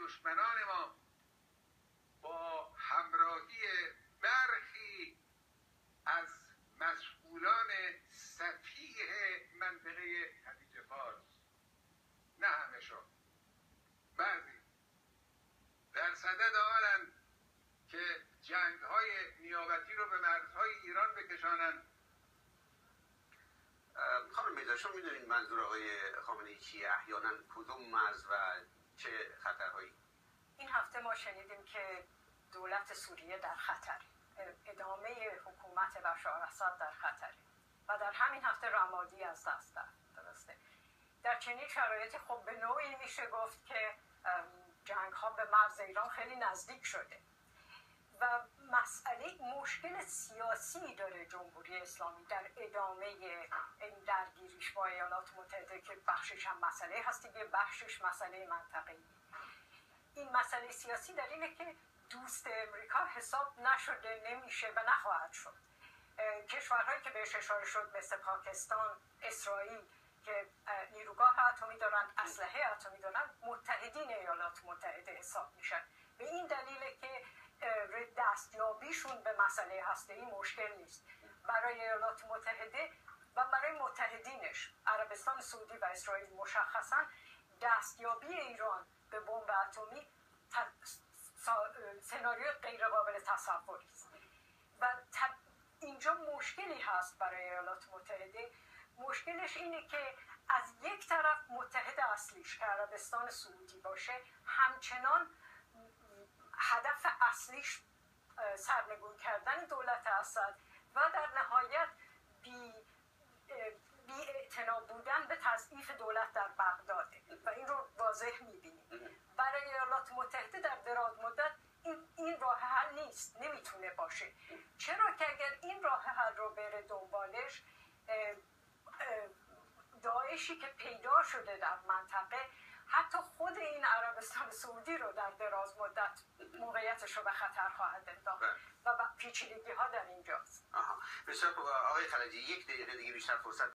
دشمنان ما با همراهی برخی از مسئولان سفیه منطقه خلیج فارس، نه همه‌شان، بعضی در صدد آنند که جنگ‌های نیابتی رو به مرزهای ایران بکشانند. خانم میرزا، شما میدونید منظور آقای خامنه‌ای چیه؟ احیانا کدوم مرز و چه خطرهایی؟ این هفته ما شنیدیم که دولت سوریه در خطر، ادامه حکومت بشار اسد در خطره و در همین هفته رمادی از دست رفت. درسته؟ در چنین شرایطی خب به نوعی میشه گفت که جنگ ها به مرز ایران خیلی نزدیک شده و مسئله مشکل سیاسی داره جمهوری اسلامی در ادامه این درگیریش با ایالات متحده که بخشش هم مسئله هست دیگه، بخشش مسئله منطقه‌ای. این مسئله سیاسی در اینه که دوست امریکا حساب نشده، نمیشه و نخواهد شد. کشورهایی که بهش اشاره شد مثل پاکستان، اسرائیل که نیروگاه اتمی دارن، اسلحه اتمی دارن، متحدین ایالات متحده حساب میشن. به این دلیله که دستیابیشون به مسئله هسته‌ای مشکل نیست برای ایالات متحده و برای متحدینش عربستان سعودی و اسرائیل. مشخصا دستیابی ایران به بمب اتمی سناریو غیر قابل تصوری است و اینجا مشکلی هست برای ایالات متحده. مشکلش اینه که از یک طرف متحد اصلیش که عربستان سعودی باشه همچنان هدف اصلیش سرنگون کردن دولت اسد و در نهایت بی اعتنا بودن به تضعیف دولت در بغداد و این رو واضح میبینیم. برای ایالات متحده در دراز مدت این راه حل نیست، نمیتونه باشه. چرا که اگر این راه حل رو بره دنبالش، داعشی که پیدا شده در منطقه حتی خود این عربستان سعودی رو در دراز مدت موقعیتش رو به خطر خواهد انداخت و پیچیدگی ها در اینجاست. بسیار خوب. آقای خلجی، یک دقیقه دیگه بیشتر فرصت